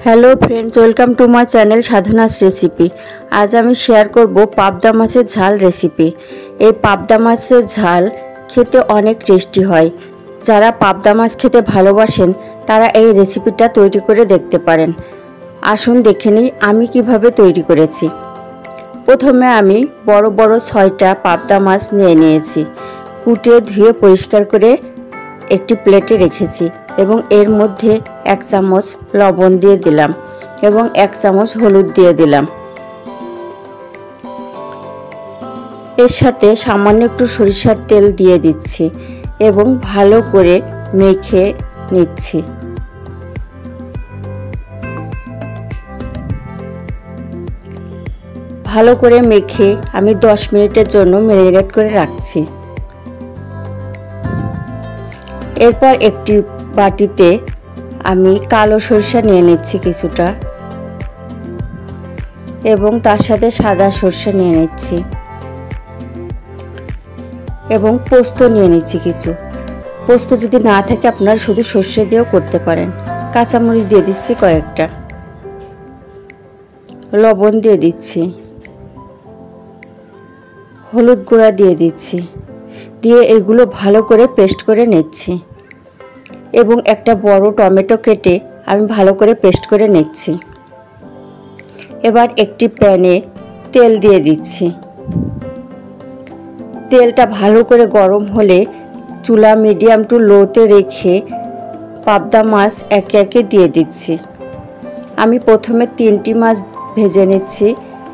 Hello friends, welcome to my channel Sadhana's recipe. আজ আমি share করব পাবদা মাছের ঝাল রেসিপি। এই পাবদা মাছের ঝাল খেতে অনেক টেস্টি হয়। যারা পাবদা মাছ খেতে ভালোবাসেন তারা এই রেসিপিটা তৈরি করে দেখতে পারেন। আসুন দেখে নিই আমি কিভাবে তৈরি করেছি। প্রথমে আমি বড় বড় 6টা পাবদা মাছ নিয়েছি। কুটে ধুয়ে পরিষ্কার করে একটি প্লেটে রেখেছি এবং এর মধ্যে 1 চামচ লবণ দিয়ে দিলাম এবং 1 চামচ হলুদ দিয়ে দিলাম। এর সাথে সামান্য একটু সরিষার তেল দিয়ে দিচ্ছি এবং ভালো করে মেখে নিচ্ছি। ভালো করে মেখে আমি 10 মিনিটের জন্য ম্যারিনেট করে রাখছি। এরপর একটি বাটিতে আমি কালো সরিষা নিয়ে নিচ্ছি কিছুটা এবং তার সাথে সাদা সরিষা নিয়ে নিচ্ছি এবং পোস্ত নিয়ে নিচ্ছি কিছু। পোস্ত যদি না থাকে আপনারা শুধু সর্ষে দিয়েও করতে পারেন। কাঁচামরিচ দিয়ে দিচ্ছি কয়েকটা, লবণ দিয়ে দিচ্ছি, হলুদ গুঁড়া দিয়ে দিচ্ছি, দিয়ে এগুলো ভালো করে পেস্ট করে নিচ্ছি এবং একটা বড় টমেটো কেটে আমি ভালো করে পেস্ট করে নিচ্ছি। এবার একটি প্যানে তেল দিয়ে দিচ্ছি। তেলটা ভালো করে গরম হলে চুলা মিডিয়াম টু লোতে রেখে পাবদা মাছ একে একে দিয়ে দিচ্ছি। আমি প্রথমে 3টি মাছ ভেজে নিচ্ছি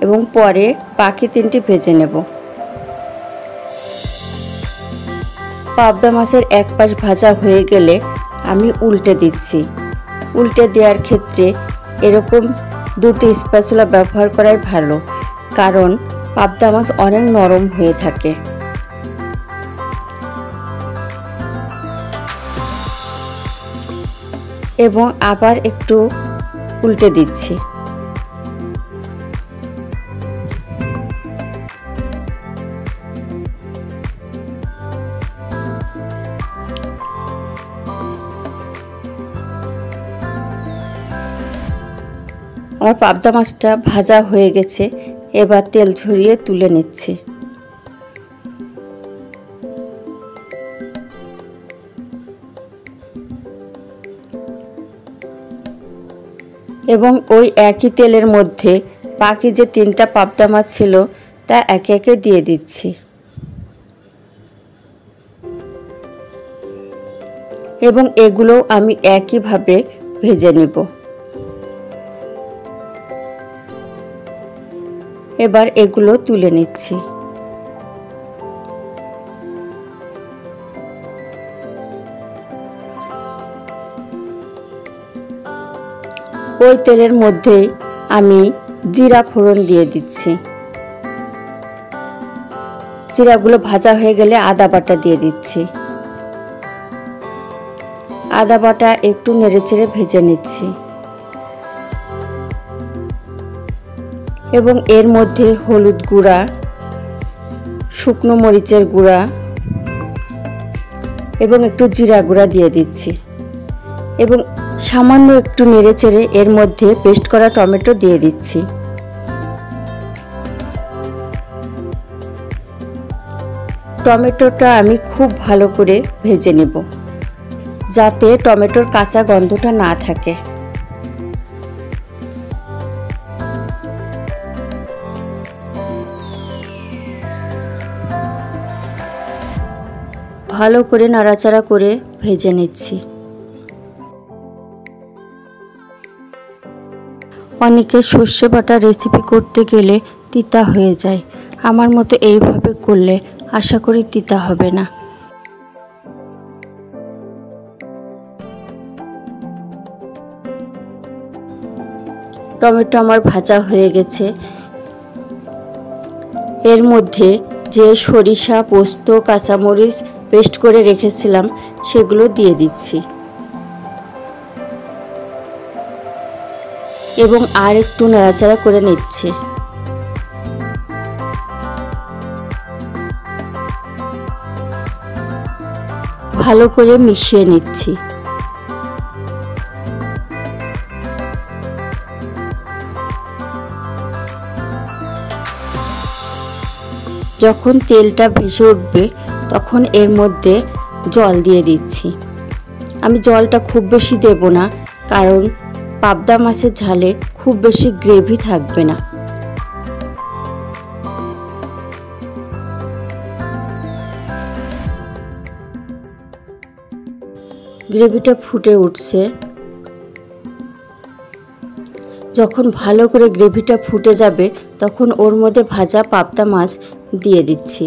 এবং পরে বাকি 3টি ভেজে নেব। পাবদা মাছের এক পাশ ভাজা হয়ে গেলে আমি উল্টে দিচ্ছি। উল্টে দেওয়ার ক্ষেত্রে এরকম 2টি স্প্যাচুলা ব্যবহার করাই ভালো, কারণ পাবদা মাছ অনেক নরম হয়ে থাকে। এবং আবার একটু উল্টে দিচ্ছি। আমার পাবদা মাছটা ভাজা হয়ে গেছে, এবার তেল ঝরিয়ে তুলে নিচ্ছি। এবং ওই একই তেলের মধ্যে বাকি যে 3টা পাবদা মাছ ছিল তা একে একে দিয়ে দিচ্ছি এবং এগুলো আমি একইভাবে ভেজে নেব। এবার এগুলো তুলে নিচ্ছি। ওই তেলের মধ্যে আমি জিরা ফোড়ন দিয়ে দিচ্ছি। জিরাগুলো ভাজা হয়ে গেলে আদা বাটা দিয়ে দিচ্ছি। আদা বাটা একটু নেড়েচেড়ে ভেজে নিচ্ছি এবং এর মধ্যে হলুদ গুঁড়া, শুকনো মরিচের গুঁড়া এবং একটু জিরা গুঁড়া দিয়ে দিচ্ছি এবং সামান্য একটু নেড়েচেড়ে এর মধ্যে পেস্ট করা টমেটো দিয়ে দিচ্ছি। টমেটোটা আমি খুব ভালো করে ভেজে নেব যাতে টমেটোর কাঁচা গন্ধটা না থাকে। ভালো করে নাড়াচাড়া করে ভেজে নিচ্ছি। অনেকে সর্ষে বাটা রেসিপি করতে গেলে তিতা হয়ে যায়, আমার মতো এইভাবে করলে আশা করি তিতা হবে না। টমেটো আমার ভাজা হয়ে গেছে। এর মধ্যে যে সরিষা, পোস্ত, কাঁচামরিচ পেস্ট করে রেখেছিলাম সেগুলো দিয়ে দিচ্ছি এবং আর একটু নাড়াচাড়া করে নিচ্ছি। ভালো করে মিশিয়ে নিচ্ছি। যখন তেলটা ভেসে উঠবে তখন এর মধ্যে জল দিয়ে দিচ্ছি। আমি জলটা খুব বেশি দেব না, কারণ পাবদা মাছের ঝালে খুব বেশি গ্রেভি থাকবে না। গ্রেভিটা ফুটে উঠছে। যখন ভালো করে গ্রেভিটা ফুটে যাবে তখন ওর মধ্যে ভাজা পাবদা মাছ দিয়ে দিচ্ছি।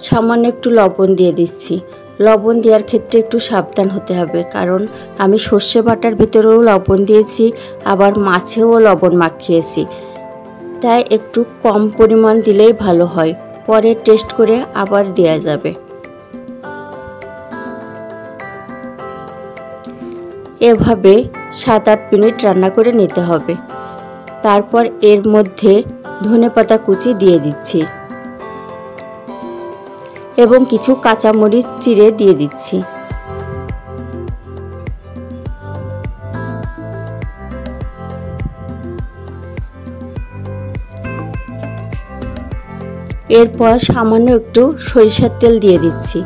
সামান্য একটু লবণ দিয়ে দিচ্ছি। লবণ দেওয়ার ক্ষেত্রে একটু সাবধান হতে হবে, কারণ আমি সর্ষে বাটার ভিতরেও লবণ দিয়েছি, আবার মাছেও লবণ মাখিয়েছি, তাই একটু কম পরিমাণ দিলেই ভালো হয়। পরে টেস্ট করে আবার দেয়া যাবে। এভাবে 7-8 মিনিট রান্না করে নিতে হবে। তারপর এর মধ্যে ধনেপাতা কুচি দিয়ে দিচ্ছি এবং কিছু কাঁচামরিচ চিড়ে দিয়ে দিচ্ছি। এরপর সামান্য একটু সরিষার তেল দিয়ে দিচ্ছি।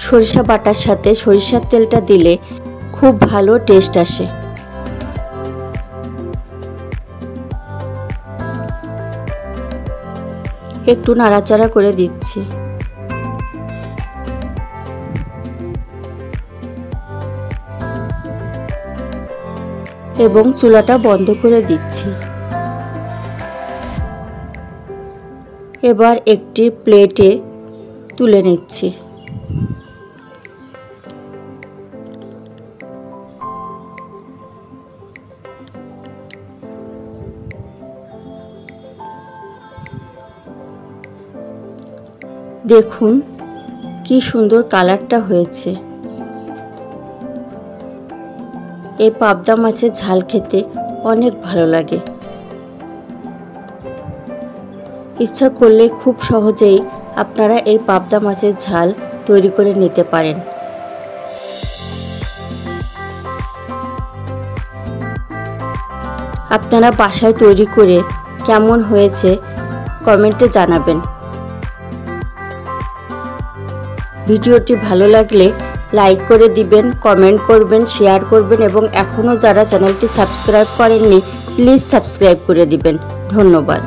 সরিষা বাটার সাথে সরিষার তেলটা দিলে খুব ভালো টেস্ট আসে। একটু নাড়াচাড়া করে দিচ্ছি এবং চুলাটা বন্ধ করে দিচ্ছি। এবার একটি প্লেটে তুলে নিচ্ছি। দেখুন কি সুন্দর কালারটা হয়েছে। এই পাবদা মাছের ঝাল খেতে অনেক ভালো লাগে। ইচ্ছা করলে খুব সহজেই আপনারা এই পাবদা মাছের ঝাল তৈরি করে নিতে পারেন। আপনারা বাসায় তৈরি করে কেমন হয়েছে কমেন্টে জানাবেন। ভিডিওটি ভালো লাগলে লাইক করে দিবেন, কমেন্ট করবেন, শেয়ার করবেন এবং এখনও যারা চ্যানেলটি সাবস্ক্রাইব করেননি প্লিজ সাবস্ক্রাইব করে দিবেন। ধন্যবাদ।